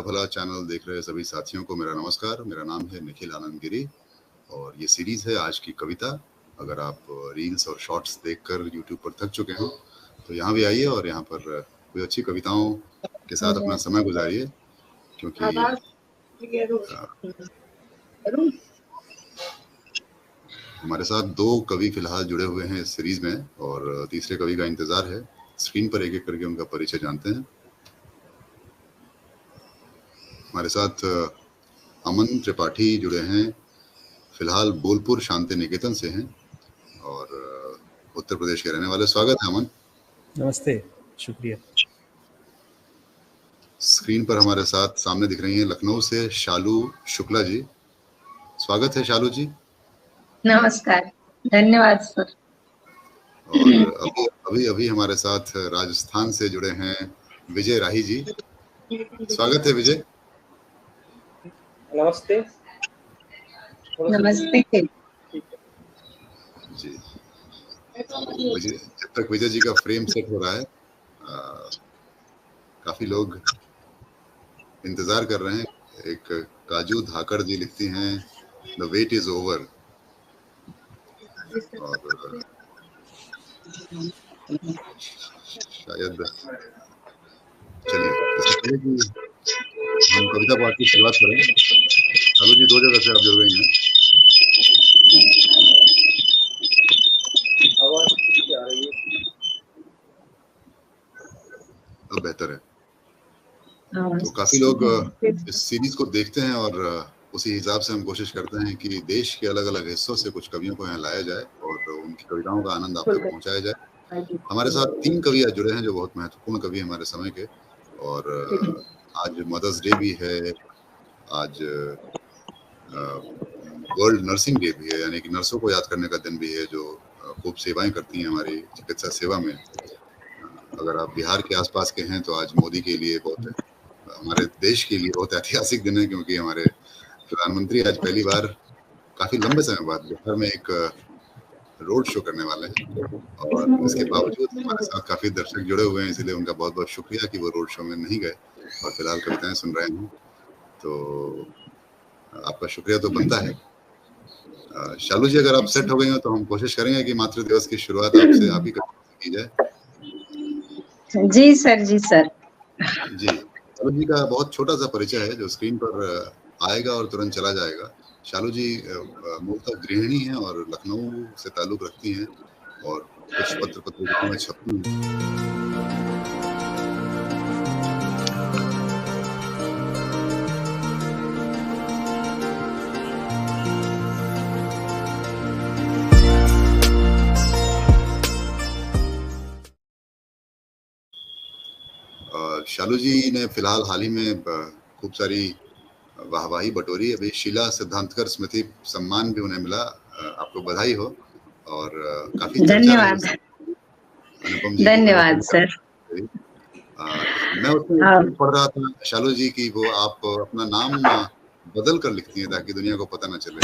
भला चैनल देख रहे सभी साथियों को मेरा नमस्कार। मेरा नाम है निखिल आनंद गिरी और ये सीरीज है आज की कविता। अगर आप रील्स और शॉर्ट्स देखकर यूट्यूब पर थक चुके हो तो यहाँ भी आइए और यहाँ पर कोई अच्छी कविताओं के साथ अपना समय गुजारिए, क्योंकि हमारे साथ दो कवि फिलहाल जुड़े हुए हैं इस सीरीज में और तीसरे कवि का इंतजार है। स्क्रीन पर एक एक करके उनका परिचय जानते हैं। हमारे साथ अमन त्रिपाठी जुड़े हैं, फिलहाल बोलपुर शांति निकेतन से हैं और उत्तर प्रदेश के रहने वाले। स्वागत है अमन। नमस्ते, शुक्रिया। स्क्रीन पर हमारे साथ सामने दिख रही हैं लखनऊ से शालू शुक्ला जी। स्वागत है शालू जी। नमस्कार, धन्यवाद सर। और अभी हमारे साथ राजस्थान से जुड़े हैं विजय राही जी। स्वागत है विजय। नमस्ते। नमस्ते जी। विजय, जब तक विजय जी का फ्रेम सेट हो रहा है, काफी लोग इंतजार कर रहे हैं। एक काजू धाकड़ जी लिखती हैं द वेट इज ओवर। और शायद चलिए हम कविता पाठ की शुरुआत करें। चालू जी, दो जगह से आप जुड़ गई हैं। आवाज किसकी आ रही है? अब बेहतर है। तो काफी लोग इस सीरीज को देखते हैं और उसी हिसाब से हम कोशिश करते हैं कि देश के अलग अलग हिस्सों से कुछ कवियों को यहाँ लाया जाए और उनकी कविताओं का आनंद आप तक पहुँचाया जाए। हमारे साथ 3 कवि आज जुड़े हैं जो बहुत महत्वपूर्ण कवि हैं हमारे समय के। और आज मदर्स डे भी है, आज वर्ल्ड नर्सिंग डे भी है, यानी कि नर्सों को याद करने का दिन भी है जो खूब सेवाएं करती हैं हमारी चिकित्सा सेवा में। अगर आप बिहार के आसपास के हैं तो आज मोदी के लिए बहुत, हमारे देश के लिए बहुत ऐतिहासिक दिन है, क्योंकि हमारे प्रधानमंत्री आज पहली बार काफी लंबे समय बाद बिहार में एक रोड शो करने वाले हैं। और इसके बावजूद हमारे साथ काफी दर्शक जुड़े हुए हैं, इसलिए उनका बहुत बहुत शुक्रिया कि वो रोड शो में नहीं गए और फिलहाल कविताएं सुन रहे हैं। तो आपका शुक्रिया तो बनता है। शालू जी, अगर आप सेट हो गई हो तो हम कोशिश करेंगे कि मातृ दिवस की शुरुआत आपसे आप ही की जाए। जी सर। जी सर। जी, शालू जी का बहुत छोटा सा परिचय है जो स्क्रीन पर आएगा और तुरंत चला जाएगा। शालू जी मूलतः गृहिणी हैं और लखनऊ से ताल्लुक रखती हैं और कुछ पत्रिकाओं में छपती हैं। शालू जी ने फिलहाल हाल ही में खूब सारी वाहवाही बटोरी। अभी शीला सिद्धांतकर स्मृति सम्मान भी उन्हें मिला। आपको बधाई हो और काफी धन्यवाद। अनुपम जी, धन्यवाद सर। मैं उसमें पढ़ रहा था शालू जी की वो आप अपना नाम बदल कर लिखती हैं ताकि दुनिया को पता ना चले।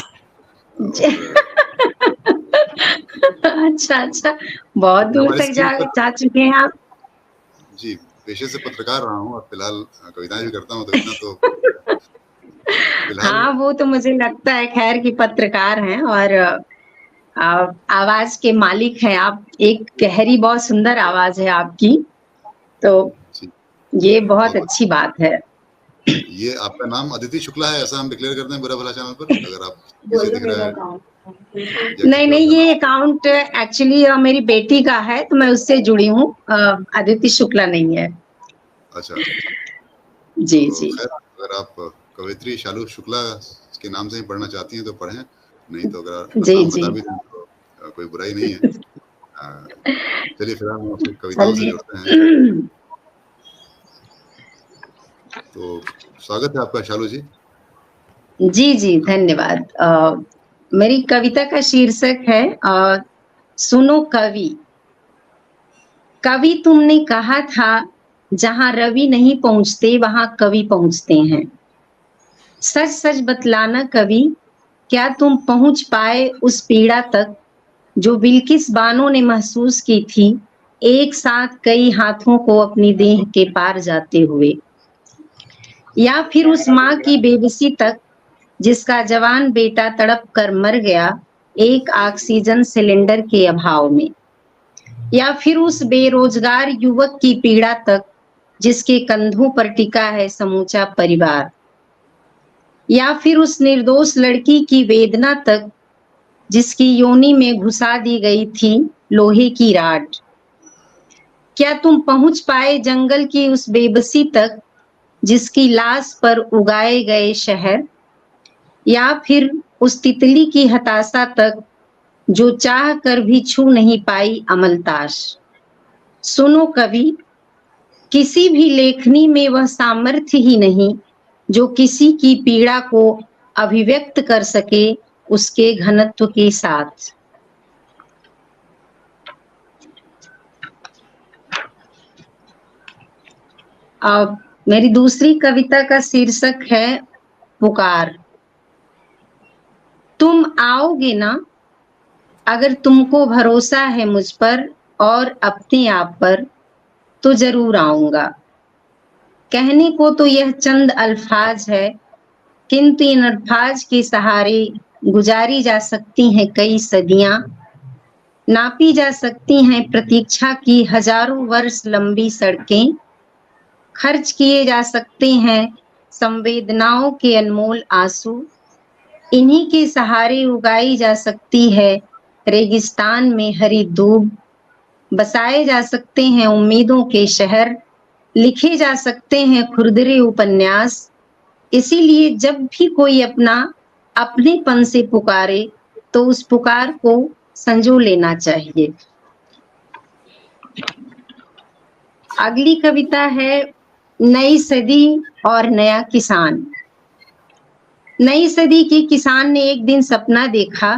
अच्छा, बहुत दूर तक जा चुके हैं आप। जी, पेशे से पत्रकार रहा हूँ और फिलहाल कविताएं भी करता हूँ, तो इतना तो हाँ, वो तो मुझे लगता है खैर की पत्रकार हैं और आवाज के मालिक हैं आप। एक गहरी बहुत सुंदर आवाज है आपकी, तो ये बहुत अच्छी बात है। ये आपका नाम अदिति शुक्ला है, ऐसा हम डिक्लेयर करते हैं बुरा भला चैनल पर। अगर आप किसी दिख रहा है नहीं, ये अकाउंट एक्चुअली मेरी बेटी का है, तो मैं उससे जुड़ी हूँ। अदिति शुक्ला नहीं है। अच्छा। जी तो जी। अगर आप कवित्री शालू शुक्ला के नाम से ही पढ़ना चाहती हैं तो पढ़ें, नहीं तो अगर जी जी बता भी दें तो कोई बुराई नहीं है। चलिए फिर हम अपनी कविताओं से जुड़ते हैं। तो स्वागत है आपका शालू जी। जी, धन्यवाद। मेरी कविता का शीर्षक है सुनो कवि। कवि तुमने कहा था जहां रवि नहीं पहुंचते वहां कवि पहुंचते हैं। सच सच बतलाना कवि, क्या तुम पहुंच पाए उस पीड़ा तक जो बिल्किस बानो ने महसूस की थी, एक साथ कई हाथों को अपनी देह के पार जाते हुए। या फिर उस माँ की बेबसी तक जिसका जवान बेटा तड़प कर मर गया एक ऑक्सीजन सिलेंडर के अभाव में, या फिर उस बेरोजगार युवक की पीड़ा तक जिसके कंधों पर टिका है समूचा परिवार, या फिर उस निर्दोष लड़की की वेदना तक जिसकी योनि में घुसा दी गई थी लोहे की राड। क्या तुम पहुंच पाए जंगल की उस बेबसी तक जिसकी लाश पर उगाए गए शहर, या फिर उस तितली की हताशा तक जो चाह कर भी छू नहीं पाई अमलताश। सुनो कवि, किसी भी लेखनी में वह सामर्थ्य ही नहीं जो किसी की पीड़ा को अभिव्यक्त कर सके उसके घनत्व के साथ। अब मेरी दूसरी कविता का शीर्षक है पुकार। तुम आओगे ना, अगर तुमको भरोसा है मुझ पर और अपने आप पर तो जरूर आऊंगा। कहने को तो यह चंद अल्फाज है, किंतु इन अल्फाज के सहारे गुजारी जा सकती हैं कई सदियां, नापी जा सकती हैं प्रतीक्षा की हजारों वर्ष लंबी सड़कें, खर्च किए जा सकते हैं संवेदनाओं के अनमोल आंसू, इन्हीं के सहारे उगाई जा सकती है रेगिस्तान में हरी दूब, बसाए जा सकते हैं उम्मीदों के शहर, लिखे जा सकते हैं खुरदरे उपन्यास। इसीलिए जब भी कोई अपनेपन से पुकारे तो उस पुकार को संजो लेना चाहिए। अगली कविता है नई सदी और नया किसान। नई सदी के किसान ने एक दिन सपना देखा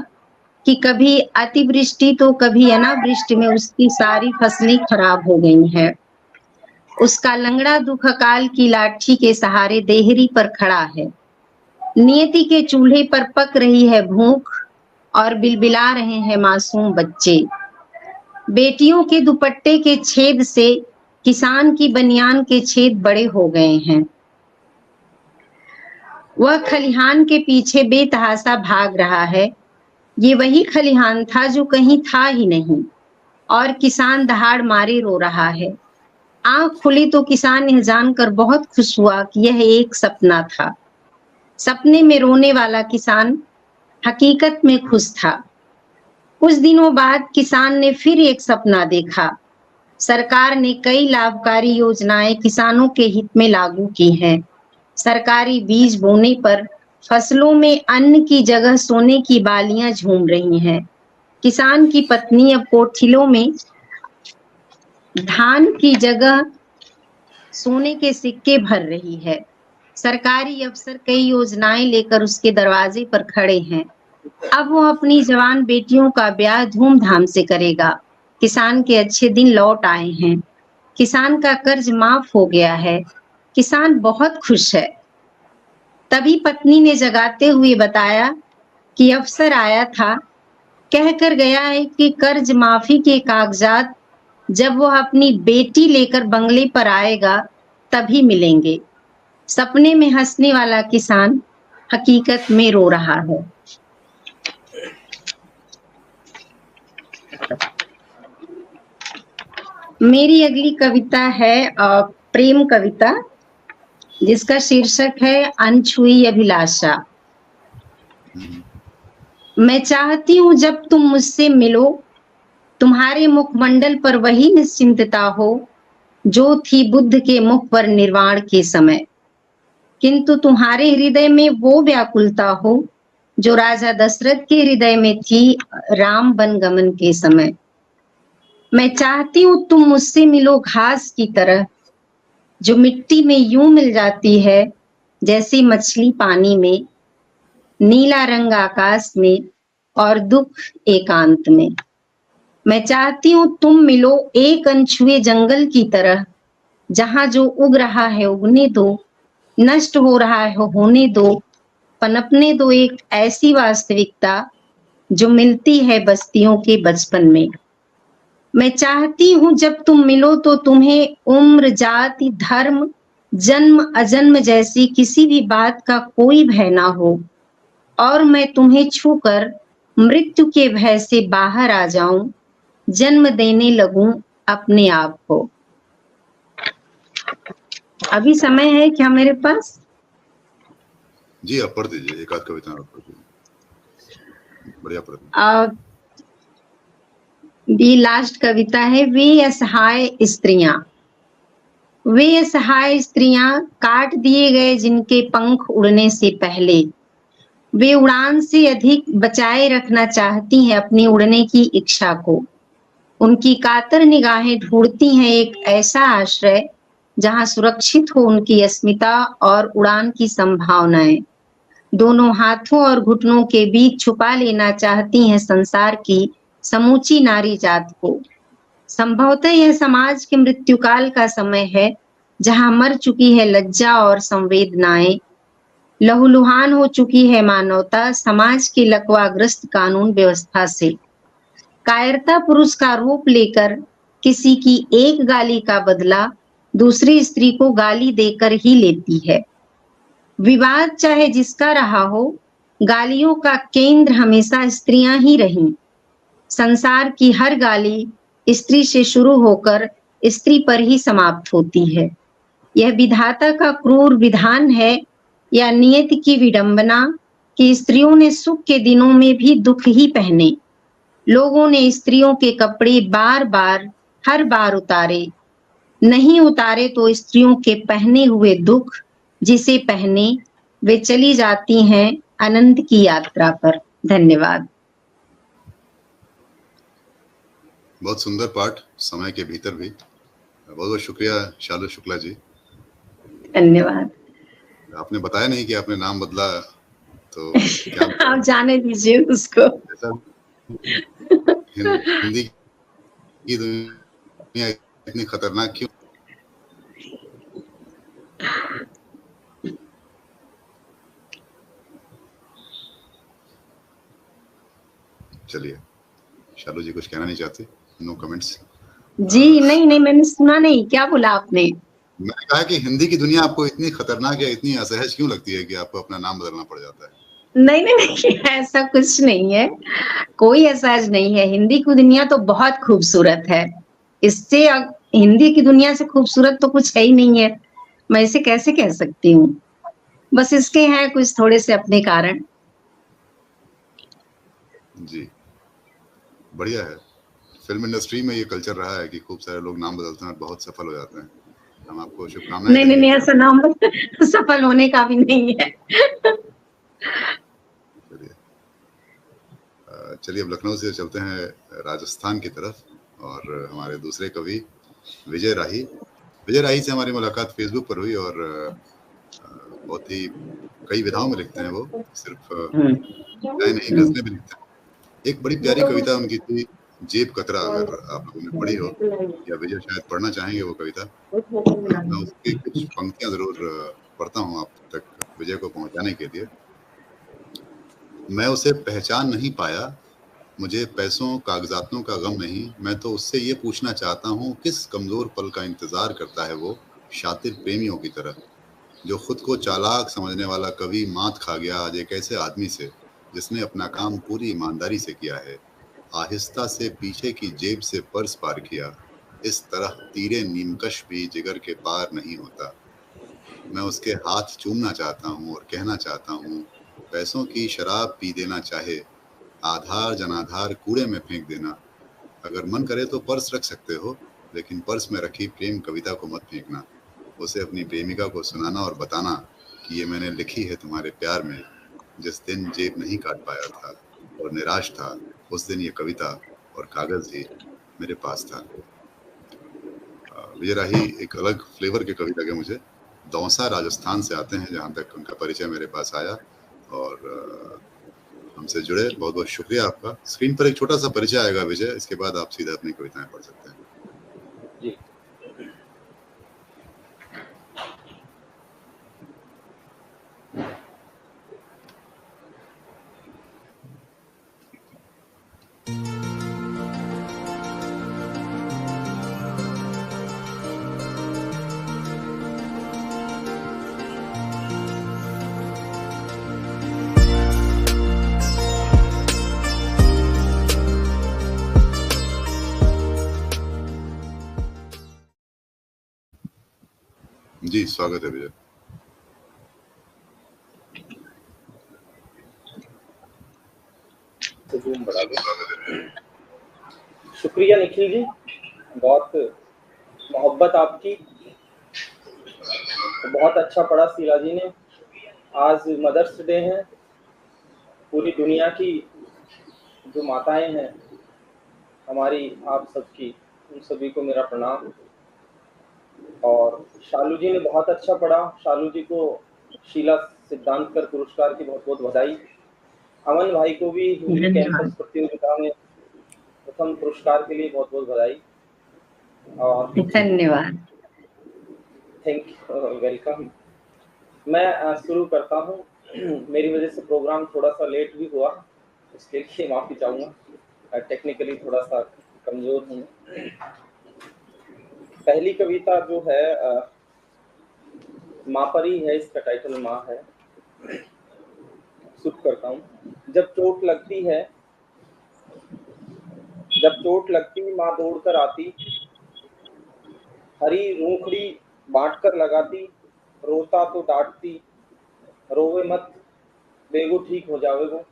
कि कभी अतिवृष्टि तो कभी अनावृष्टि में उसकी सारी फसलें खराब हो गई हैं। उसका लंगड़ा दुख अकाल की लाठी के सहारे देहरी पर खड़ा है। नियति के चूल्हे पर पक रही है भूख और बिलबिला रहे हैं मासूम बच्चे। बेटियों के दुपट्टे के छेद से किसान की बनियान के छेद बड़े हो गए हैं। वह खलिहान के पीछे बेतहाशा भाग रहा है। ये वही खलिहान था जो कहीं था ही नहीं, और किसान दहाड़ मारे रो रहा है। आंख खुली तो किसान यह जानकर बहुत खुश हुआ कि यह एक सपना था। सपने में रोने वाला किसान हकीकत में खुश था। कुछ दिनों बाद किसान ने फिर एक सपना देखा। सरकार ने कई लाभकारी योजनाएं किसानों के हित में लागू की हैं। सरकारी बीज बोने पर फसलों में अन्न की जगह सोने की बालियां झूम रही हैं। किसान की पत्नी अब कोठिलों में धान की जगह सोने के सिक्के भर रही है। सरकारी अफसर कई योजनाएं लेकर उसके दरवाजे पर खड़े हैं। अब वो अपनी जवान बेटियों का ब्याह धूमधाम से करेगा। किसान के अच्छे दिन लौट आए हैं। किसान का कर्ज माफ हो गया है। किसान बहुत खुश है। तभी पत्नी ने जगाते हुए बताया कि अफसर आया था, कहकर गया है कि कर्ज माफी के कागजात जब वो अपनी बेटी लेकर बंगले पर आएगा तभी मिलेंगे। सपने में हंसने वाला किसान हकीकत में रो रहा है। मेरी अगली कविता है प्रेम कविता, जिसका शीर्षक है अनछुई अभिलाषा। मैं चाहती हूँ जब तुम मुझसे मिलो, तुम्हारे मुखमंडल पर वही निश्चिंतता हो जो थी बुद्ध के मुख पर निर्वाण के समय, किंतु तुम्हारे हृदय में वो व्याकुलता हो जो राजा दशरथ के हृदय में थी राम वनगमन के समय। मैं चाहती हूँ तुम मुझसे मिलो घास की तरह, जो मिट्टी में यूं मिल जाती है जैसे मछली पानी में, नीला रंग आकाश में और दुख एकांत में। मैं चाहती हूँ तुम मिलो एक अनछुए जंगल की तरह, जहां जो उग रहा है उगने दो, नष्ट हो रहा है होने दो, पनपने दो एक ऐसी वास्तविकता जो मिलती है बस्तियों के बचपन में। मैं चाहती हूँ जब तुम मिलो तो तुम्हें उम्र, जाति, धर्म जन्म अजन्म जैसी किसी भी बात का कोई भय ना हो और मैं तुम्हें छूकर मृत्यु के भय से बाहर आ जाऊं, जन्म देने लगूं अपने आप को। अभी समय है क्या मेरे पास? जी आप पढ़ दीजिए, एक आध कविता आप पढ़ दीजिए, बढ़िया पढ़ दीजिए। भी लास्ट कविता है। वे असहाय स्त्रियां, वे असहाय स्त्रियां काट दिए गए जिनके पंख उड़ने से पहले, वे उड़ान से अधिक बचाए रखना चाहती हैं अपनी उड़ने की इच्छा को। उनकी कातर निगाहें ढूंढती हैं एक ऐसा आश्रय जहां सुरक्षित हो उनकी अस्मिता और उड़ान की संभावनाएं। दोनों हाथों और घुटनों के बीच छुपा लेना चाहती हैं संसार की समूची नारी जात को। संभवतः यह समाज के मृत्युकाल का समय है जहां मर चुकी है लज्जा और संवेदनाएं, लहूलुहान हो चुकी है मानवता समाज के लकवाग्रस्त कानून व्यवस्था से। कायरता पुरुष का रूप लेकर किसी की एक गाली का बदला दूसरी स्त्री को गाली देकर ही लेती है। विवाद चाहे जिसका रहा हो, गालियों का केंद्र हमेशा स्त्रियां ही रहीं। संसार की हर गाली स्त्री से शुरू होकर स्त्री पर ही समाप्त होती है। यह विधाता का क्रूर विधान है या नियति की विडंबना कि स्त्रियों ने सुख के दिनों में भी दुख ही पहने। लोगों ने स्त्रियों के कपड़े बार बार हर बार उतारे, नहीं उतारे तो स्त्रियों के पहने हुए दुख जिसे पहने वे चली जाती हैं अनंत की यात्रा पर। धन्यवाद। बहुत सुंदर पाठ, समय के भीतर भी। बहुत बहुत शुक्रिया शालू शुक्ला जी। धन्यवाद। आपने बताया नहीं कि आपने नाम बदला, तो क्या आप जाने दीजिए उसको। हिंदी की दुनिया इतनी खतरनाक क्यों? चलिए, शालू जी कुछ कहना नहीं चाहते? No comments. जी नहीं मैंने सुना नहीं, क्या बोला आपने? मैंने कहा कि हिंदी की दुनिया आपको इतनी खतरनाक या इतनी असहज क्यों लगती है कि आपको अपना नाम बदलना पड़ जाता है? नहीं ऐसा कुछ नहीं है, कोई असहज नहीं है। हिंदी की दुनिया तो बहुत खूबसूरत है, इससे हिंदी की दुनिया से खूबसूरत तो कुछ है ही नहीं है। मैं इसे कैसे कह सकती हूँ, बस इसके हैं कुछ थोड़े से अपने कारण। जी बढ़िया है। फिल्म इंडस्ट्री में ये कल्चर रहा है कि खूब सारे लोग नाम बदलते हैं और बहुत सफल हो जाते हैं। हम आपको शुभकामनाएं। नहीं ऐसा नाम सफल होने का भी नहीं है। चलिए अब लखनऊ से चलते हैं राजस्थान की तरफ और हमारे दूसरे कवि विजय राही। विजय राही से हमारी मुलाकात फेसबुक पर हुई और बहुत ही कई विधाओं में लिखते हैं वो, सिर्फ कविताएं नहीं गजलें भी लिखते हैं। एक बड़ी प्यारी कविता उनकी थी जेब कतरा, अगर आप लोगों ने पढ़ी हो या विजय शायद पढ़ना चाहेंगे वो कविता, मैं उसकी कुछ पंक्तियां जरूर पढ़ता हूँ आप तक विजय को पहुंचाने के लिए। मैं उसे पहचान नहीं पाया, मुझे पैसों कागजातों का गम नहीं, मैं तो उससे ये पूछना चाहता हूँ किस कमजोर पल का इंतजार करता है वो शातिर प्रेमियों की तरह। जो खुद को चालाक समझने वाला कवि मात खा गया आज एक ऐसे आदमी से जिसने अपना काम पूरी ईमानदारी से किया है। आहिस्ता से पीछे की जेब से पर्स पार किया, इस तरह तीरे नीमकश भी जिगर के पार नहीं होता। मैं उसके हाथ चूमना चाहता हूँ और कहना चाहता हूँ पैसों की शराब पी देना चाहे, आधार जनाधार कूड़े में फेंक देना। अगर मन करे तो पर्स रख सकते हो, लेकिन पर्स में रखी प्रेम कविता को मत फेंकना। उसे अपनी प्रेमिका को सुनाना और बताना कि ये मैंने लिखी है तुम्हारे प्यार में। जिस दिन जेब नहीं काट पाया था और निराश था, उस दिन ये कविता और कागज ही मेरे पास था। विजय राही एक अलग फ्लेवर के कवि लगे मुझे। दौसा राजस्थान से आते हैं, जहाँ तक उनका परिचय मेरे पास आया, और हमसे जुड़े। बहुत बहुत शुक्रिया आपका। स्क्रीन पर एक छोटा सा परिचय आएगा विजय, इसके बाद आप सीधा अपनी कविताएं पढ़ सकते हैं। जी जी, स्वागत है विजय। शुक्रिया निखिल जी, बहुत मोहब्बत आपकी। बहुत अच्छा पढ़ा शीला जी ने। आज मदर्स डे है। पूरी दुनिया की जो माताएं हैं हमारी, आप सबकी, उन सभी को मेरा प्रणाम। और शालू जी ने बहुत अच्छा पढ़ा। शालू जी को शीला सिद्धांतकर पुरस्कार की बहुत बहुत बधाई। अमन भाई को भी हिंदी कैंपस प्रतियोगिता में प्रथम पुरस्कार के लिए बहुत बहुत बधाई। और धन्यवाद। Thank you, welcome. मैं शुरू करता हूँ। मेरी वजह से प्रोग्राम थोड़ा सा लेट भी हुआ, उसके लिए माफी चाहूँगा। टेक्निकली थोड़ा सा कमजोर हूँ। पहली कविता जो है माँ पर ही है, इसका टाइटल माँ है। शुरू करता हूँ। जब चोट लगती माँ दौड़कर आती, हरी रूखड़ी बांटकर लगाती, रोता तो डांटती, रोवे मत बेगो ठीक हो जावेगो।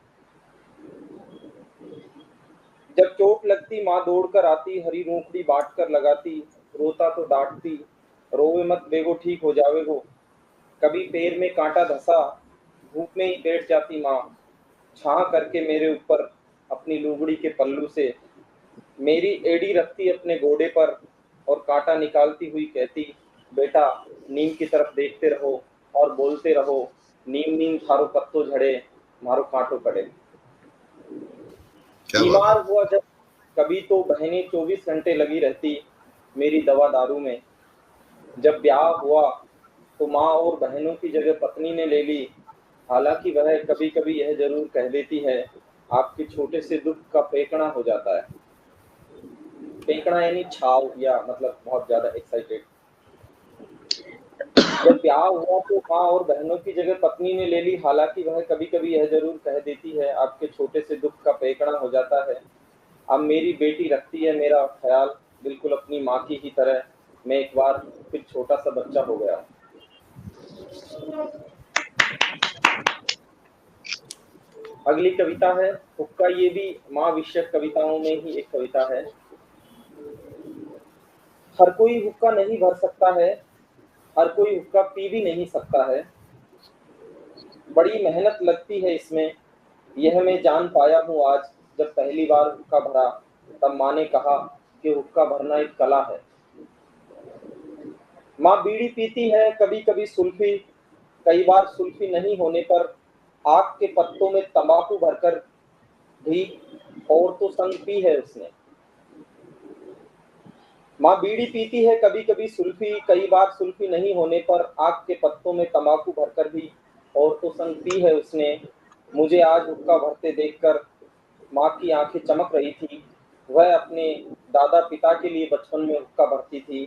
जब चोट लगती माँ दौड़कर आती, हरी रूखड़ी बांटकर लगाती, रोता तो डांटती, रोवे मत बेगो ठीक हो जावेगो। कभी पैर में कांटा धंसा, धूप में ही बैठ जाती माँ, छां करके मेरे ऊपर अपनी लुगड़ी के पल्लू से। मेरी एड़ी रखती अपने गोडे पर और कांटा निकालती हुई कहती, बेटा नीम की तरफ देखते रहो और बोलते रहो, नीम नीम थारो पत्तो झड़े, मारो कांटो पड़े। बीमार हुआ जब कभी तो बहनें 24 घंटे लगी रहती मेरी दवा दारू में। जब ब्याह हुआ तो माँ और बहनों की जगह पत्नी ने ले ली। हालांकि वह कभी कभी यह जरूर कह देती है, आपके छोटे से दुख का पेकड़ा हो जाता है। पेकड़ा यानी छाव, या मतलब बहुत ज्यादा एक्साइटेड। जब ब्याह हुआ तो माँ और बहनों की जगह पत्नी ने ले ली। हालांकि वह कभी कभी यह जरूर कह देती है, आपके छोटे से दुख का पेकड़ा हो जाता है। अब मेरी बेटी रखती है मेरा ख्याल बिल्कुल अपनी माँ की ही तरह। मैं एक बार फिर छोटा सा बच्चा हो गया। अगली कविता है हुक्का। ये भी माँ विषयक कविताओं में ही एक कविता है। हर कोई हुक्का नहीं भर सकता है, हर कोई हुक्का पी भी नहीं सकता है। बड़ी मेहनत लगती है इसमें, यह मैं जान पाया हूँ आज। जब पहली बार हुक्का भरा तब माँ ने कहा कि हुक्का भरना एक कला है। माँ बीड़ी पीती है कभी कभी सुल्फी, कई बार सुल्फी नहीं होने पर आग के पत्तों में तंबाकू भरकर भी और तो संग पी है उसने। माँ बीड़ी पीती है कभी कभी सुल्फी, कई बार सुल्फी नहीं होने पर आग के पत्तों में तंबाकू भरकर भी और तो संग पी है उसने। मुझे आज हुक्का भरते देखकर माँ की आंखें चमक रही थी। वह अपने दादा पिता के लिए बचपन में हुक्का भरती थी,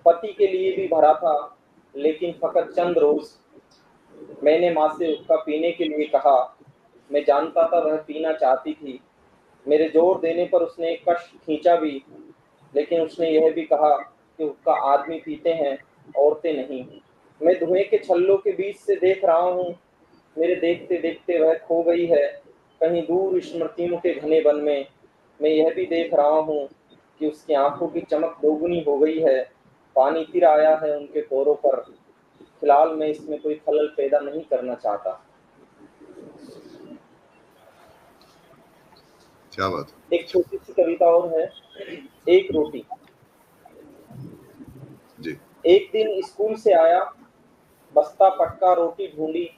पति के लिए भी भरा था, लेकिन फकत चंद रोज। मैंने माँ से हुक्का पीने के लिए कहा। मैं जानता था वह पीना चाहती थी। मेरे जोर देने पर उसने एक कश खींचा भी, लेकिन उसने यह भी कहा कि हुक्का आदमी पीते हैं, औरतें नहीं। मैं धुएं के छल्लों के बीच से देख रहा हूँ, मेरे देखते देखते वह खो गई है कहीं दूर स्मृतियों के घने वन में। मैं यह भी देख रहा हूँ कि उसकी आंखों की चमक दोगुनी हो गई है, पानी तिर आया है उनके कोरों पर। फिलहाल मैं इसमें कोई खलल पैदा नहीं करना चाहता। क्या बात। एक छोटी सी कविता और है, एक रोटी। जी। एक दिन स्कूल से आया, बस्ता पटका रोटी ढूंढी,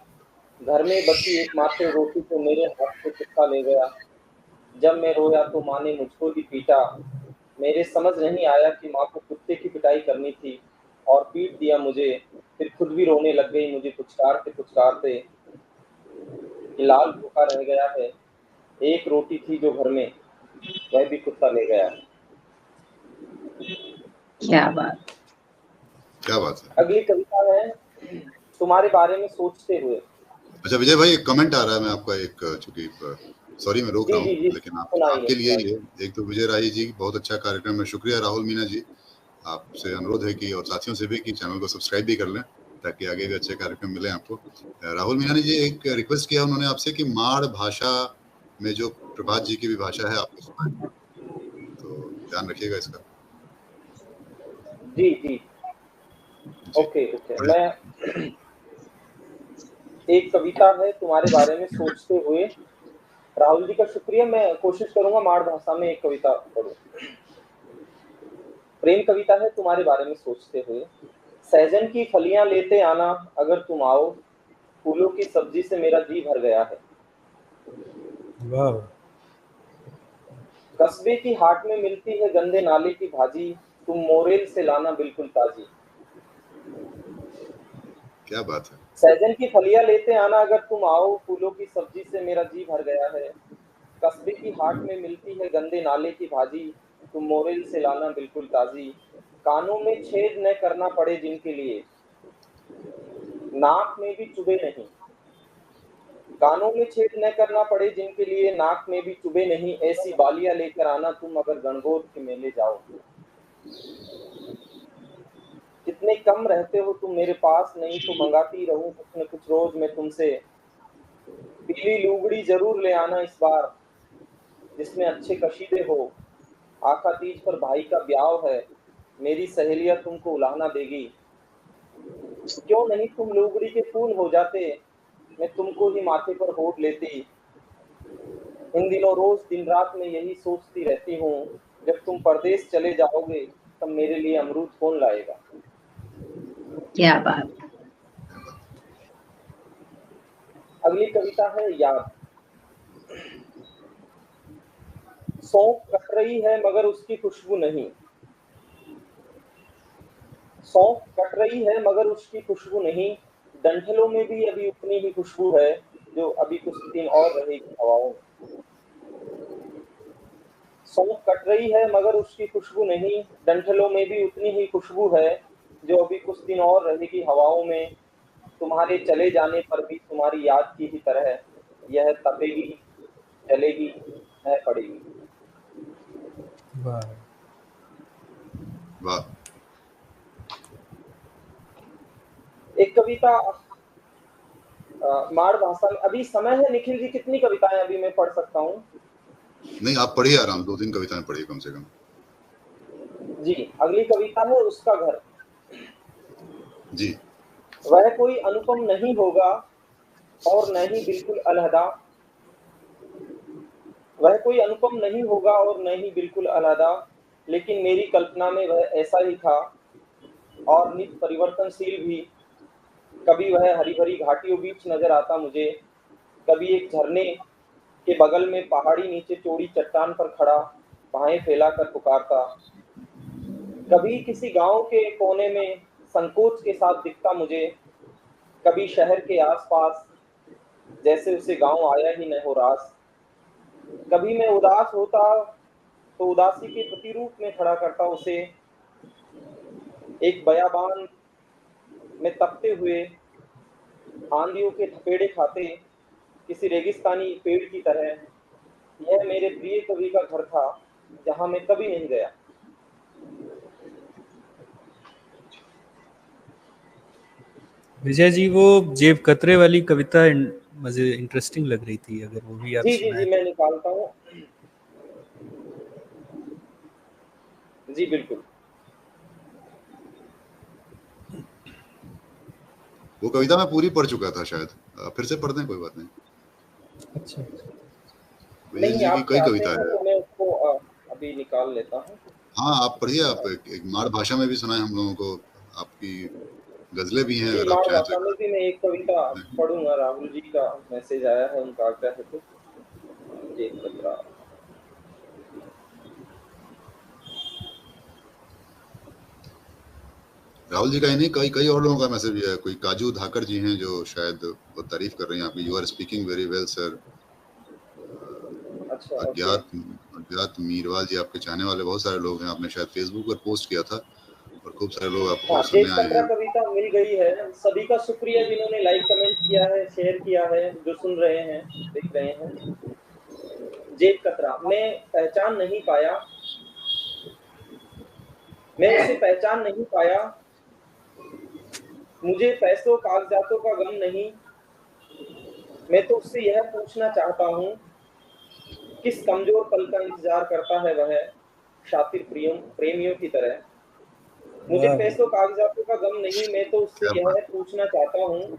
घर में बची एकमात्र रोटी को मेरे हाथ से कुत्ता ले गया। जब मैं रोया तो माँ ने मुझको भी पीटा। मेरे समझ नहीं आया कि माँ को कुत्ते की पिटाई करनी थी और पीट दिया मुझे। फिर खुद भी रोने लग गई मुझे पुचकारते। लाल भूखा रह गया है, एक रोटी थी जो घर में, वह भी कुत्ता ले गया। क्या बात है। अगली कविता है तुम्हारे बारे में सोचते हुए। अच्छा विजय भाई, एक कमेंट आ रहा है, मैं आपका एक चूंकि सॉरी मैं रोक रहा हूँ, लेकिन आपके लिए ही है। एक तो विजय राही जी, बहुत अच्छा कार्यक्रम है, शुक्रिया। राहुल मीना जी, आपसे अनुरोध है कि और साथियों से भी कि चैनल को सब्सक्राइब भी कर लें ताकि आगे भी अच्छे कार्यक्रम मिले आपको। राहुल मीणा ने जी एक रिक्वेस्ट किया उन्होंने आपसे कि माड़ भाषा में जो प्रभात जी की भी भाषा है आपको सुनाएं, तो ध्यान रखिएगा इसका। जी जी ओके ओके। मैं एक कविता है तुम्हारे बारे में सोचते हुए। राहुल जी का शुक्रिया। मैं कोशिश करूंगा माड़ भाषा में एक कविता पढ़ूं। प्रेम कविता है तुम्हारे बारे में सोचते हुए। सहजन की फलियां लेते आना अगर तुम आओ, फूलों की सब्जी से मेरा जी भर गया है। वाह। कस्बे की हाट में मिलती है गंदे नाले की भाजी, तुम मोरेल से लाना बिल्कुल ताजी। क्या बात है। सहजन की फलियां लेते आना अगर तुम आओ, फूलों की सब्जी से मेरा जी भर गया है। कस्बे की हाट में मिलती है गंदे नाले की भाजी, तुम मोरेल से लाना बिल्कुल ताजी। कानों में छेद न करना पड़े जिनके लिए, नाक में भी चुभे नहीं। कानों में छेद न करना पड़े जिनके लिए, नाक में भी चुभे नहीं। ऐसी बालियां लेकर आना तुम अगर गणगौर के मेले जाओ। कितने कम रहते हो तुम मेरे पास, नहीं तो मंगाती रहूं कुछ न कुछ रोज मैं तुमसे। पीली लुगड़ी जरूर ले आना इस बार, जिसमें अच्छे कशीदे हो। आखा तीज पर भाई का ब्याह है, मेरी सहेलियां तुमको उलाहना देगी। क्यों नहीं तुम लुगड़ी के फूल हो जाते, मैं तुमको ही माथे पर होड़ लेती। इन दिनों रोज दिन रात में यही सोचती रहती हूँ, जब तुम परदेश चले जाओगे तब मेरे लिए अमरूद कौन लाएगा। क्या बात। अगली कविता है याद। सौंफ कट रही है मगर उसकी खुशबू नहीं। सौंफ कट रही है मगर उसकी खुशबू नहीं। डंठलों में भी अभी उतनी ही खुशबू है, जो अभी कुछ दिन और रहेगी हवाओं में। सौंफ कट रही है मगर उसकी खुशबू नहीं। डंठलों में भी उतनी ही खुशबू है, जो अभी कुछ दिन और रहेगी हवाओं में। तुम्हारे चले जाने पर भी तुम्हारी याद की ही तरह यह तपेगी, जलेगी, न पड़ेगी। वाह। वाह। एक कविता माड़ भाषा में। अभी समय है निखिल जी, कितनी कविताएं अभी मैं पढ़ सकता हूँ? नहीं आप पढ़िए आराम, 2-3 कविताएं पढ़िए कम से कम। जी अगली कविता है उसका घर। जी। वह कोई अनुपम नहीं होगा और न ही बिल्कुल अलहदा। वह कोई अनुपम नहीं होगा और न ही बिल्कुल अलहदा, लेकिन मेरी कल्पना में वह ऐसा ही था और नित परिवर्तनशील भी। कभी वह हरी भरी घाटियों बीच नजर आता मुझे, कभी एक झरने के बगल में पहाड़ी नीचे चौड़ी चट्टान पर खड़ा बाहें फैलाकर पुकारता। कभी किसी गांव के कोने में संकोच के साथ दिखता मुझे, कभी शहर के आसपास जैसे उसे गांव आया ही न हो रास। कभी मैं उदास होता तो उदासी के प्रतिरूप में खड़ा करता उसे, एक बयाबान में तपते हुए आंधियों के थपेड़े खाते किसी रेगिस्तानी पेड़ की तरह। यह मेरे प्रिय कवि का घर था, जहां मैं कभी नहीं गया। विजय जी, वो जेब कतरे वाली कविता मुझे इंटरेस्टिंग लग रही थी, अगर वो भी आप जी सुनाएं। मैं निकालता हूँ। जी बिल्कुल। वो कविता मैं पूरी पढ़ चुका था शायद, फिर से पढ़ दें कोई बात नहीं। अच्छा। विजय जी की कई कविता है तो मैं उसको अभी निकाल लेता हूँ। हाँ आप पढ़िए। आप एक माड़ भाषा में भी सुनाए हम लोगों को, आपकी गजलें भी हैं अगर आप माड़ चाहें भाषा तो। में भी मैं एक कविता पढ़ूंगा। राहुल जी का मैसेज आया है, उनका आग्रह है तो। एक कतरा। राहुल जी का ही नहीं, कई और लोगों का मैसेज भी है। कोई काजू धाकर जी हैं जो शायद बहुत तारीफ कर रहे हैं आपकी। You are speaking very well sir. अच्छा अज्ञात मीरवाल जी आपके चाहने वाले बहुत सारे लोग हैं, आपने शायद फेसबुक पर पोस्ट किया था और खूब सारे लोग आपको हाँ, सुनने आए हैं। कविता मिल गई है। सभी का शुक्रिया जिन्होंने लाइक कमेंट किया है, शेयर किया है, जो सुन रहे हैं, देख रहे हैं। जेब कतरा मैं पहचान नहीं पाया, मैं उसे पहचान नहीं पाया, मुझे पैसों कागजातों का गम नहीं, मैं तो उससे यह पूछना चाहता हूँ, किस कमजोर पल का इंतजार करता है वह शातिर प्रेमियों की तरह। मुझे पैसों कागजातों का गम नहीं, मैं तो उससे यह पूछना चाहता हूँ,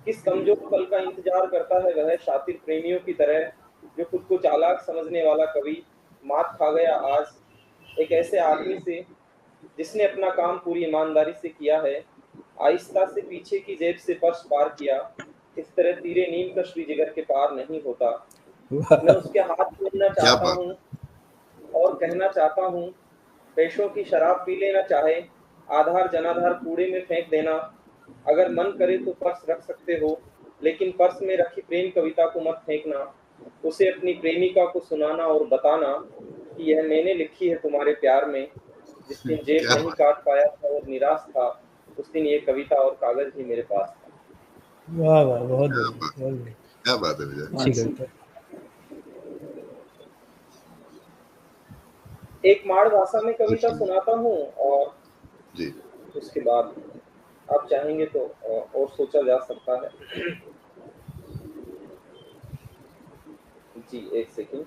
किस कमजोर पल का इंतजार करता है वह शातिर प्रेमियों की तरह, जो खुद को चालाक समझने वाला कवि मात खा गया आज एक ऐसे आदमी से जिसने अपना काम पूरी ईमानदारी से किया है। आहिस्ता से पीछे की जेब से पर्स पार किया, इस तरह तीरे नीम का श्री जिगर के पार नहीं होता। मैं उसके हाथ जोड़ना चाहता हूँ और कहना चाहता हूँ, पैसों की शराब पी लेना चाहे, आधार जनाधार कूड़े में फेंक देना, अगर मन करे तो पर्स रख सकते हो, लेकिन पर्स में रखी प्रेम कविता को मत फेंकना। उसे अपनी प्रेमिका को सुनाना और बताना कि यह मैंने लिखी है तुम्हारे प्यार में। जिस दिन जेब नहीं काट पाया था और निराश था, उस दिन ये कविता और कागज भी मेरे पास था। वाह वाह, बहुत बढ़िया, क्या बात है विजय, अच्छी कविता। एक माड़ भाषा में कविता सुनाता हूँ और जी उसके बाद आप चाहेंगे तो और सोचा जा सकता है। जी एक सेकंड।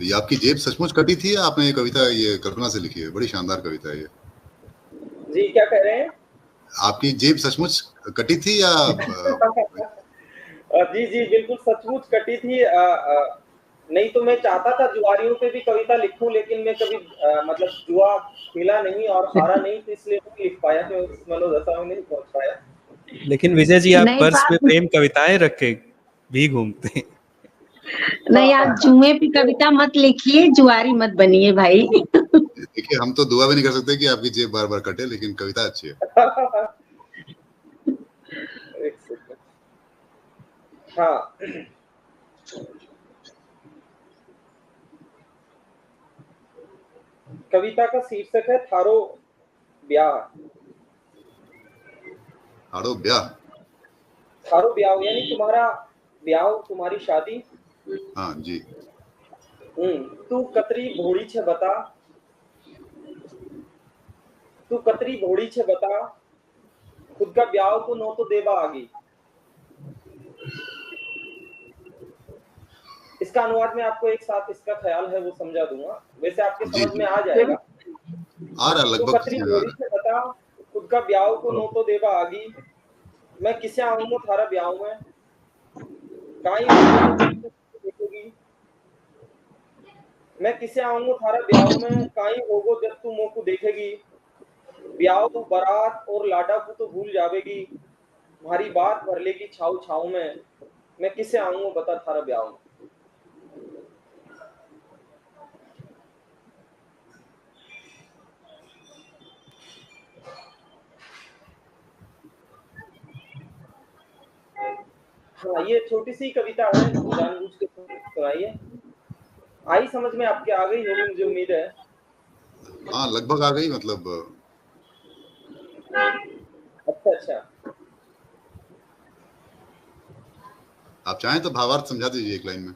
ये आपकी जेब सचमुच कटी थी या आपने ये कविता ये कल्पना से लिखी है? बड़ी शानदार कविता है ये। जी क्या कह रहे हैं? आपकी जेब सचमुच कटी थी या जी जी बिल्कुल सचमुच कटी थी। नहीं तो मैं चाहता था जुआरियों पे भी कविता लिखूं, लेकिन मैं कभी मतलब जुआ खेला नहीं और हारा नहीं, तो इसलिए नहीं लिख पाया, मैं उस मनोदशा में नहीं पहुंच पाया। लेकिन विजय जी आप पर्स में प्रेम कविताएं रख के भी घूमते हैं। नहीं, आप जुए पे कविता मत लिखिए, जुआरी मत बनिए भाई। देखिए हम तो दुआ भी नहीं कर सकते कि आपकी जेब बार बार कटे, लेकिन कविता अच्छी है। एक सेकंड। हाँ कविता का शीर्षक है थारो ब्याह। थारो ब्याह, थारो ब्याह यानी तुम्हारा ब्याह, तुम्हारी शादी। हाँ जी। तू कतरी भोड़ी छे बता, तू कतरी भोड़ी छे बता, खुद का ब्याह को नो तो देवा आगी। इसका अनुवाद में आपको एक साथ इसका ख्याल है वो समझा दूंगा, वैसे आपके समझ में आ जाएगा। आ रहा लगभग। कतरी भोड़ी छे बता, खुद का ब्याह को नो तो देवा आगी, मैं किसे आऊंगा थारा ब्याह में, काई देखेगी, मैं किसे आऊंगा थारा ब्याह में, काई होगो जब तू मोको देखेगी, ब्याह तो बारात और लाडा को तो भूल जावेगी, भारी बात भर लेगी छाऊ छाऊ में, मैं किसे आऊंगा बता थारा ब्याह में। हाँ ये छोटी सी कविता है, जानबूझ के सुनाई है। आई समझ में आपके, आ गई होगी मुझे उम्मीद है। हाँ लगभग आ गई, मतलब अच्छा। आप चाहें तो भावार्थ समझा दीजिए एक लाइन में।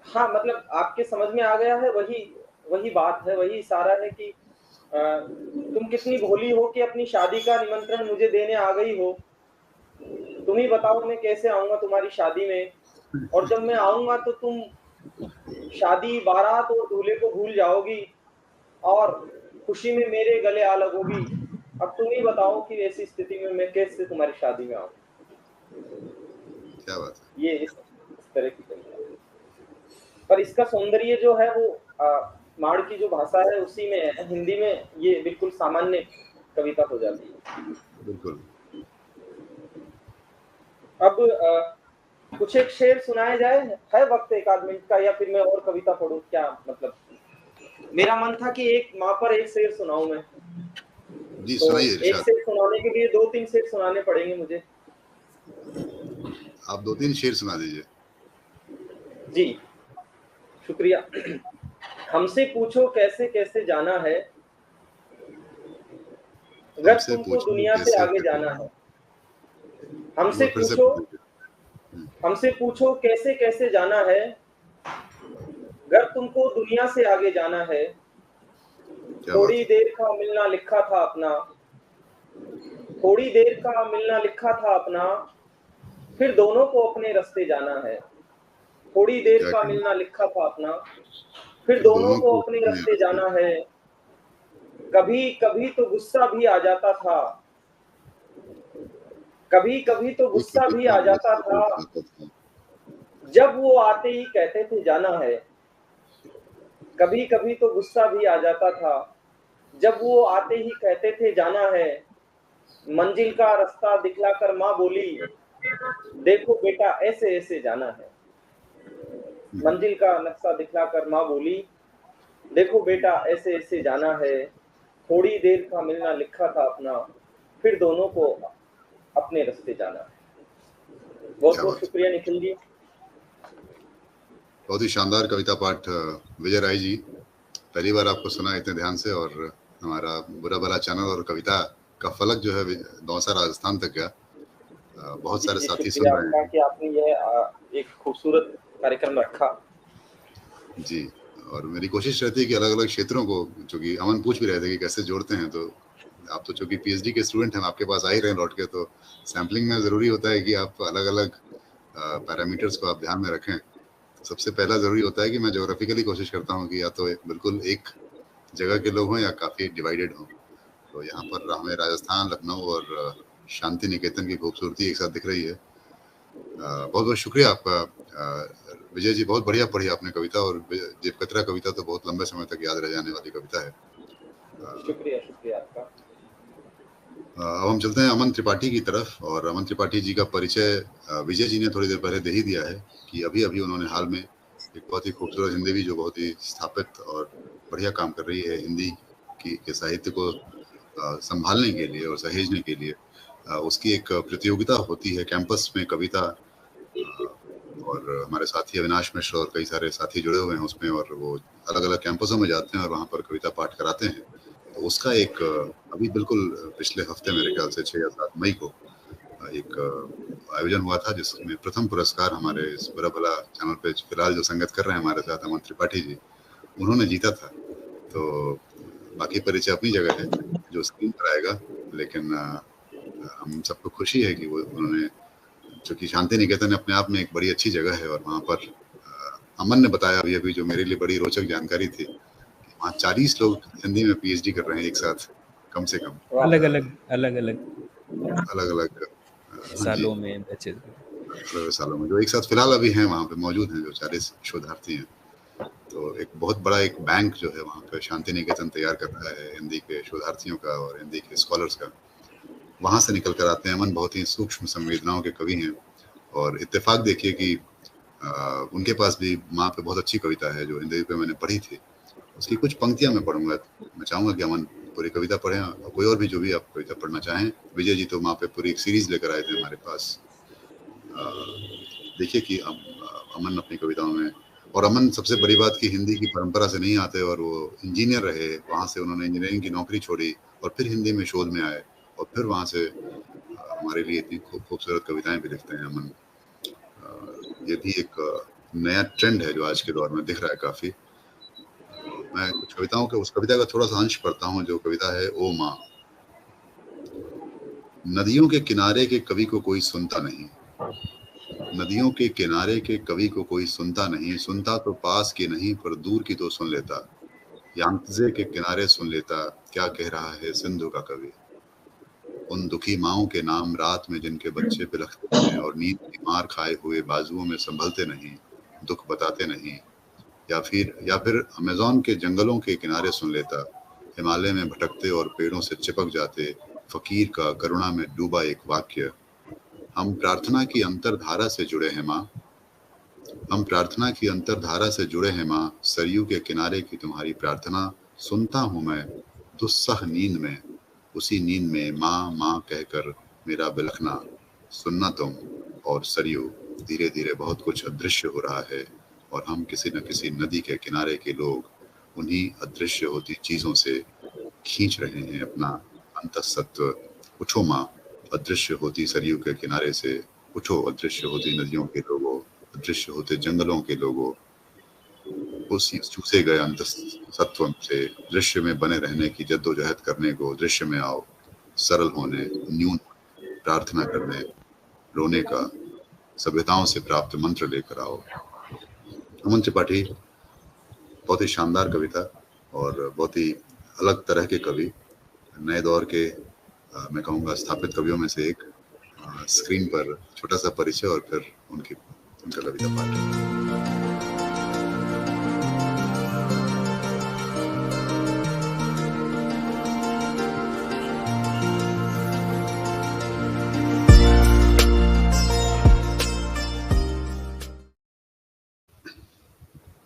हाँ मतलब आपके समझ में आ गया है, वही बात है, वही इशारा है कि तुम कितनी भोली हो कि अपनी शादी का निमंत्रण मुझे देने आ गई हो। तुम ही बताओ मैं कैसे आऊंगा तुम्हारी शादी में, और जब मैं आऊंगा तो तुम शादी बारात और दूल्हे को भूल जाओगी और खुशी में मेरे गले आ लगोगी। अब तुम ही बताओ कि ऐसी स्थिति में मैं कैसे तुम्हारी शादी में आऊं। क्या बात है। ये इस तरह की कविता, पर इसका सौंदर्य जो है वो माड़ की जो भाषा है उसी में है। हिंदी में ये बिल्कुल सामान्य कविता हो जाती है। बिल्कुल। अब कुछ एक शेर सुनाया जाए, है वक्त एक आध मिनट का, या फिर मैं और कविता पढ़ूं? क्या मतलब मेरा मन था कि एक माँ पर एक शेर सुनाऊं मैं। जी तो सुनाइए। एक शेर सुनाने के लिए 2-3 शेर सुनाने पड़ेंगे मुझे। आप 2-3 शेर सुना दीजिए। जी शुक्रिया। हमसे पूछो कैसे कैसे जाना है, अगर तुमको दुनिया से आगे जाना है। हमसे पूछो हमसे पूछो कैसे कैसे जाना है, अगर तुमको दुनिया से आगे जाना है। थोड़ी देर का मिलना लिखा था अपना, थोड़ी देर का मिलना लिखा था अपना, फिर दोनों को अपने रास्ते जाना है। थोड़ी देर का मिलना लिखा था अपना, फिर दोनों को अपने रास्ते जाना है। कभी कभी तो गुस्सा भी आ जाता था, कभी कभी तो गुस्सा भी आ जाता था, जब वो आते ही कहते थे जाना है। कभी कभी तो गुस्सा भी आ जाता था, जब वो आते ही कहते थे जाना है। मंजिल का रास्ता दिखलाकर माँ बोली, देखो बेटा ऐसे ऐसे जाना है। मंजिल का नक्शा दिखलाकर माँ बोली, देखो बेटा ऐसे ऐसे जाना है। थोड़ी देर का मिलना लिखा था अपना, फिर दोनों को अपने रास्ते जाना है। बहुत बहुत शुक्रिया निखिल जी। बहुत ही शानदार कविता पाठ विजय राय जी, पहली बार आपको सुना इतने ध्यान से। और हमारा बुरा भला चैनल और कविता का फलक जो है दौसा राजस्थान तक गया। बहुत सारे साथी सुन रहे हैं कि आपने यह एक खूबसूरत कार्यक्रम रखा जी। और मेरी कोशिश रहती है कि अलग अलग क्षेत्रों को, चूंकि अमन पूछ भी रहे थे कि कैसे जोड़ते हैं, तो आप तो चूंकि पीएचडी के स्टूडेंट हैं, आपके पास आ ही रहे हैं लौट के, तो सैम्पलिंग में ज़रूरी होता है कि आप अलग अलग पैरामीटर्स को आप ध्यान में रखें। सबसे पहला ज़रूरी होता है कि मैं जोग्राफिकली कोशिश करता हूँ कि या तो बिल्कुल एक जगह के लोग हों या काफ़ी डिवाइडेड हों। तो यहाँ पर हमें राजस्थान, लखनऊ और शांति निकेतन की खूबसूरती एक साथ दिख रही है। बहुत बहुत शुक्रिया आपका विजय जी, बहुत बढ़िया पढ़ी आपने कविता। और जेब कतरा कविता तो बहुत लंबे समय तक याद रह जाने वाली कविता है। शुक्रिया शुक्रिया आपका। अब हम चलते हैं अमन त्रिपाठी की तरफ। और अमन त्रिपाठी जी का परिचय विजय जी ने थोड़ी देर पहले दे ही दिया है कि अभी अभी उन्होंने हाल में एक बहुत ही खूबसूरत हिंदी जो बहुत ही स्थापित और बढ़िया काम कर रही है हिंदी के साहित्य को संभालने के लिए और सहेजने के लिए, उसकी एक प्रतियोगिता होती है कैंपस में कविता। और हमारे साथी अविनाश मिश्र और कई सारे साथी जुड़े हुए हैं उसमें, और वो अलग अलग कैंपसों में जाते हैं और वहाँ पर कविता पाठ कराते हैं। तो उसका एक अभी बिल्कुल पिछले हफ्ते मेरे ख्याल से 6 या 7 मई को एक आयोजन हुआ था, जिसमें प्रथम पुरस्कार हमारे इस बुरा भला चैनल पे फिलहाल जो संगत कर रहे हैं हमारे साथ अमन त्रिपाठी जी, उन्होंने जीता था। तो बाकी परिचय अपनी जगह है जो स्क्रीन पर आएगा, लेकिन हम सबको खुशी है कि वो उन्होंने, चूँकि शांति निकेतन अपने आप में एक बड़ी अच्छी जगह है, और वहाँ पर अमन ने बताया अभी अभी जो मेरे लिए बड़ी रोचक जानकारी थी, वहाँ 40 लोग हिंदी में पीएचडी कर रहे हैं एक साथ, कम से कम अलग अलग सालों में, सालों में, जो एक साथ फिलहाल अभी हैं वहाँ पे मौजूद हैं, जो 40 शोधार्थी हैं। तो एक बहुत बड़ा एक बैंक जो है वहाँ पे शांति निकेतन तैयार कर रहा है हिंदी के शोधार्थियों का और हिंदी के स्कॉलर्स का। वहाँ से निकल कर आते हैं। अमन बहुत ही सूक्ष्म संवेदनाओं के कवि हैं, और इत्तेफाक देखिए कि उनके पास भी माँ पे बहुत अच्छी कविता है जो हिंदी पे मैंने पढ़ी थी। उसकी कुछ पंक्तियां मैं पढ़ूंगा। मैं चाहूँगा कि अमन पूरी कविता पढ़ें, और कोई और भी जो भी आप कविता पढ़ना चाहें। विजय जी तो माँ पे पूरी एक सीरीज लेकर आए थे हमारे पास। देखिए कि अमन अपनी कविताओं में, और अमन सबसे बड़ी बात कि हिंदी की परंपरा से नहीं आते, और वो इंजीनियर रहे, वहाँ से उन्होंने इंजीनियरिंग की नौकरी छोड़ी और फिर हिंदी में शोध में आए, और फिर वहाँ से हमारे लिए इतनी खूबसूरत कविताएं भी लिखते हैं अमन। ये भी एक नया ट्रेंड है जो आज के दौर में दिख रहा है काफ़ी। मैं कुछ कविताओं के, उस कविता का थोड़ा सा अंश पढ़ता हूँ जो कविता है ओ माँ। नदियों के किनारे के कवि को कोई सुनता नहीं, नदियों के किनारे के कवि को कोई सुनता नहीं, सुनता तो पास की नहीं पर दूर की तो सुन लेता। यांत्जे के किनारे सुन लेता, क्या कह रहा है सिंधु का कवि। उन दुखी माओं के नाम रात में जिनके बच्चे बिलखते हैं और नींद की मार खाए हुए बाजुओं में संभलते नहीं, दुख बताते नहीं। या फिर अमेज़न के जंगलों के किनारे सुन लेता, हिमालय में भटकते और पेड़ों से चिपक जाते फकीर का करुणा में डूबा एक वाक्य। हम प्रार्थना की अंतरधारा से जुड़े हैं माँ, हम प्रार्थना की अंतरधारा से जुड़े हैं माँ, सरयू के किनारे की तुम्हारी प्रार्थना सुनता हूँ मैं दुस्सह नींद में, उसी नींद में माँ माँ कहकर मेरा बिलखना। सुनना तुम और सरयू, धीरे धीरे बहुत कुछ अदृश्य हो रहा है, और हम किसी न किसी नदी के किनारे के लोग उन्हीं अदृश्य होती चीजों से खींच रहे हैं अपना अंतःसत्व। उठो माँ, अदृश्य होती सरयू के किनारे से उठो अदृश्य होती नदियों के लोगों, अदृश्य होते जंगलों के लोगों, उसी चूसे गए अंतसत्व से दृश्य में बने रहने की जद्दोजहद करने को दृश्य में आओ, सरल होने, न्यून प्रार्थना करने, रोने का सभ्यताओं से प्राप्त मंत्र लेकर आओ। अमन त्रिपाठी बहुत ही शानदार कविता और बहुत ही अलग तरह के कवि, नए दौर के मैं कहूँगा स्थापित कवियों में से एक। स्क्रीन पर छोटा सा परिचय और फिर उनका कविता पाठ।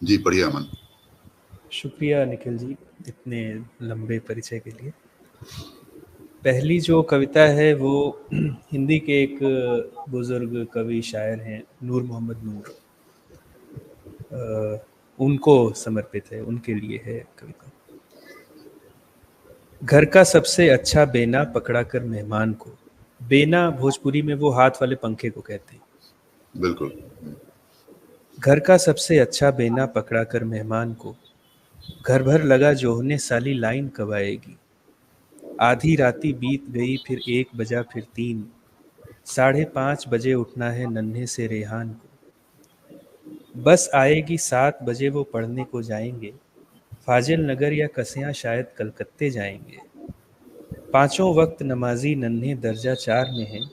जी बढ़िया अमन। शुक्रिया निखिल जी इतने लंबे परिचय के लिए। पहली जो कविता है वो हिंदी के एक बुजुर्ग कवि शायर हैं नूर मोहम्मद नूर, उनको समर्पित है, उनके लिए है कविता। घर का सबसे अच्छा बेना पकड़ा कर मेहमान को, बेना भोजपुरी में वो हाथ वाले पंखे को कहते हैं। बिल्कुल। घर का सबसे अच्छा बेना पकड़ा कर मेहमान को, घर भर लगा जोहने साली लाइन कब आएगी। आधी राती बीत गई फिर 1 बजा फिर 3, 5:30 बजे उठना है नन्हे से रेहान को। बस आएगी 7 बजे वो पढ़ने को जाएंगे, फाजिल नगर या कसियां शायद कलकत्ते जाएंगे। 5 वक्त नमाजी नन्हे दर्जा 4 में हैं,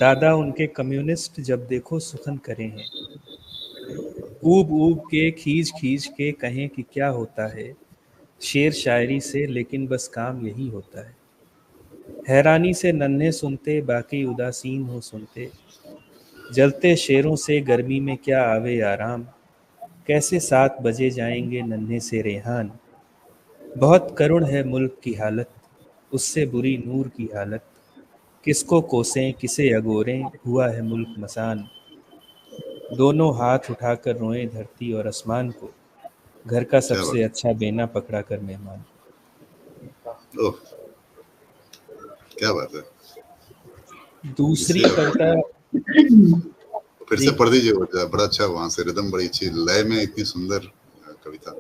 दादा उनके कम्युनिस्ट जब देखो सुखन करे हैं। ऊब ऊब के खींच खींच के कहें कि क्या होता है, शेर शायरी से लेकिन बस काम यही होता है। हैरानी से नन्हे सुनते बाकी उदासीन हो सुनते, जलते शेरों से गर्मी में क्या आवे आराम। कैसे 7 बजे जाएंगे नन्हे से रेहान। बहुत करुण है मुल्क की हालत, उससे बुरी नूर की हालत। किसको कोसें किसे अगोरें, हुआ है मुल्क मसान। दोनों हाथ उठाकर रोएं धरती और आसमान को, घर का सबसे अच्छा बेना पकड़ा कर मेहमान। ओह क्या बात है। दूसरी कविता फिर से पढ़ दीजिए, बड़ा अच्छा, वहां से रिदम बड़ी अच्छी, लय में इतनी सुंदर कविता।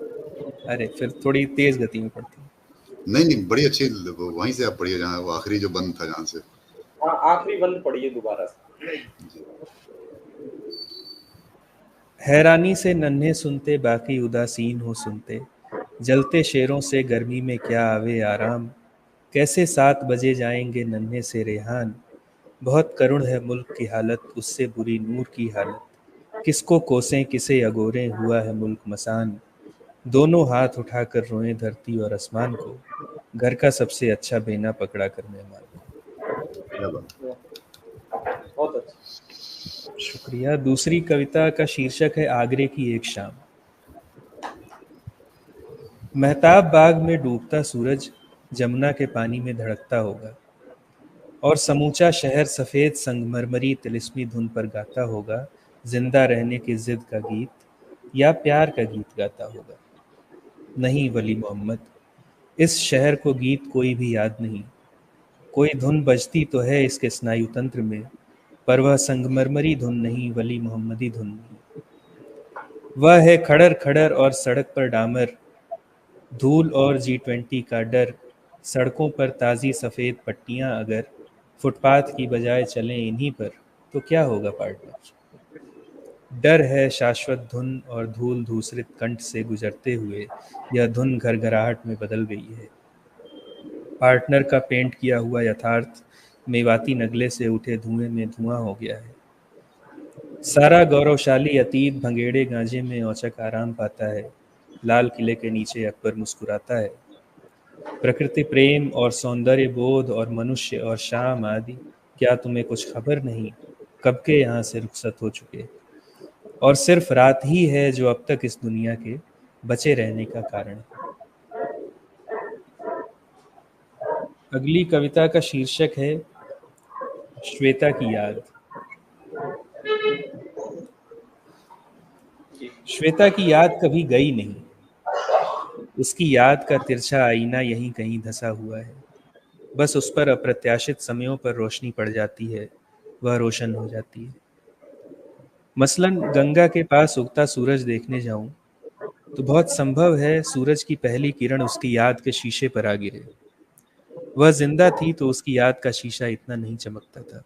अरे फिर थोड़ी तेज गति में पढ़ती हूँ। नहीं बड़ी अच्छी, वहीं से आप पढ़िए जहाँ वो आखिरी जो बंद था, जहाँ से। हाँ आखिरी बंद पढ़िए दोबारा से। हैरानी से नन्हे सुनते बाकी उदासीन हो सुनते, जलते शेरों से गर्मी में क्या आवे आराम। कैसे 7 बजे जाएंगे नन्हे से रेहान। बहुत करुण है मुल्क की हालत, उससे बुरी नूर की हालत। किसको कोसें किसे अगोरें, हुआ है मुल्क मसान। दोनों हाथ उठाकर रोएं धरती और आसमान को, घर का सबसे अच्छा बेना पकड़ा कर मेहमान को। बहुत अच्छा, शुक्रिया। दूसरी कविता का शीर्षक है आगरे की एक शाम। महताब बाग में डूबता सूरज जमुना के पानी में धड़कता होगा, और समूचा शहर सफ़ेद संगमरमरी तिलिस्मी धुन पर गाता होगा, जिंदा रहने की जिद का गीत या प्यार का गीत गाता होगा। नहीं वली मोहम्मद, इस शहर को गीत कोई भी याद नहीं। कोई धुन बजती तो है इसके स्नायु तंत्र में, पर वह संगमरमरी धुन नहीं, वली मोहम्मदी धुन नहीं। वह है खड़र खड़र और सड़क पर डामर, धूल और G20 का डर। सड़कों पर ताज़ी सफ़ेद पट्टियां अगर फुटपाथ की बजाय चलें इन्हीं पर, तो क्या होगा पार्टनर। डर है शाश्वत धुन और धूल धूसरित कंठ से गुजरते हुए यह धुन घरघराहट में बदल गई है। पार्टनर का पेंट किया हुआ यथार्थ मेवाती नगले से उठे धुएं में धुआं हो गया है। सारा गौरवशाली अतीत भंगेड़े गांजे में औचक आराम पाता है। लाल किले के नीचे अकबर मुस्कुराता है। प्रकृति प्रेम और सौंदर्य बोध और मनुष्य और शाम आदि, क्या तुम्हें कुछ खबर नहीं, कब के यहाँ से रुखसत हो चुके, और सिर्फ रात ही है जो अब तक इस दुनिया के बचे रहने का कारण है। अगली कविता का शीर्षक है श्वेता की याद। श्वेता की याद कभी गई नहीं, उसकी याद का तिरछा आईना यहीं कहीं धंसा हुआ है। बस उस पर अप्रत्याशित समयों पर रोशनी पड़ जाती है, वह रोशन हो जाती है। मसलन गंगा के पास उगता सूरज देखने जाऊं तो बहुत संभव है सूरज की पहली किरण उसकी याद के शीशे पर आ गिरे। वह जिंदा थी तो उसकी याद का शीशा इतना नहीं चमकता था।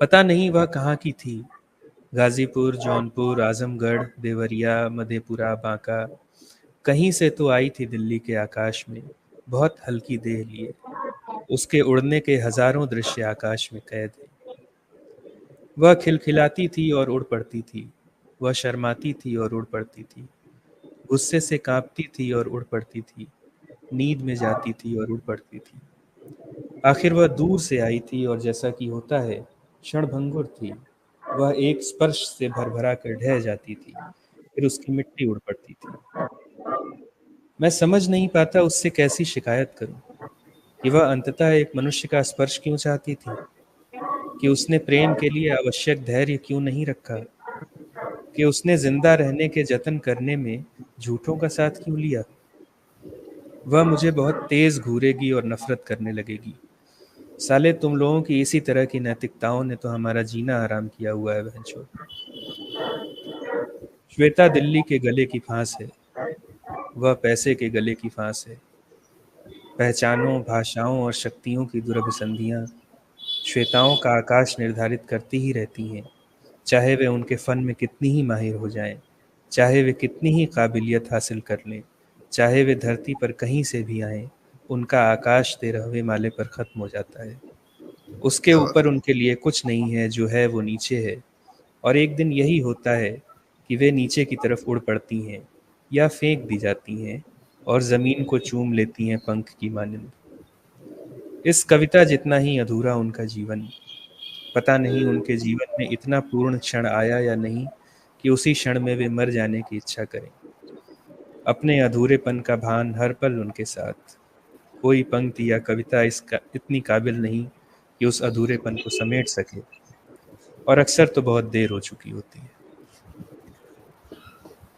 पता नहीं वह कहाँ की थी, गाजीपुर, जौनपुर, आजमगढ़, देवरिया, मधेपुरा, बांका, कहीं से तो आई थी दिल्ली के आकाश में, बहुत हल्की देह लिए। उसके उड़ने के हजारों दृश्य आकाश में कैद हैं। वह खिलखिलाती थी और उड़ पड़ती थी, वह शर्माती थी और उड़ पड़ती थी, गुस्से से कांपती थी और उड़ पड़ती थी, नींद में जाती थी और उड़ पड़ती थी। आखिर वह दूर से आई थी और जैसा कि होता है क्षणभंगुर थी। वह एक स्पर्श से भरभरा कर ढह जाती थी, फिर उसकी मिट्टी उड़ पड़ती थी। मैं समझ नहीं पाता उससे कैसी शिकायत करूं कि वह अंततः एक मनुष्य का स्पर्श क्यों चाहती थी, कि उसने प्रेम के लिए आवश्यक धैर्य क्यों नहीं रखा, कि उसने जिंदा रहने के जतन करने में झूठों का साथ क्यों लिया। वह मुझे बहुत तेज घूरेगी और नफरत करने लगेगी। साले तुम लोगों की इसी तरह की नैतिकताओं ने तो हमारा जीना आराम किया हुआ है बहनचोद। श्वेता दिल्ली के गले की फांस है, वह पैसे के गले की फांस है। पहचानों, भाषाओं और शक्तियों की दुरभिसंधियां श्वेताओं का आकाश निर्धारित करती ही रहती हैं, चाहे वे उनके फन में कितनी ही माहिर हो जाएं, चाहे वे कितनी ही काबिलियत हासिल कर लें, चाहे वे धरती पर कहीं से भी आएं, उनका आकाश 13वें माले पर खत्म हो जाता है। उसके ऊपर उनके लिए कुछ नहीं है, जो है वो नीचे है। और एक दिन यही होता है कि वे नीचे की तरफ उड़ पड़ती हैं या फेंक दी जाती हैं और ज़मीन को चूम लेती हैं पंख की मानिंद। इस कविता जितना ही अधूरा उनका जीवन। पता नहीं उनके जीवन में इतना पूर्ण क्षण आया या नहीं कि उसी क्षण में वे मर जाने की इच्छा करें। अपने अधूरेपन का भान हर पल उनके साथ। कोई पंक्ति या कविता इतनी काबिल नहीं कि उस अधूरेपन को समेट सके, और अक्सर तो बहुत देर हो चुकी होती है।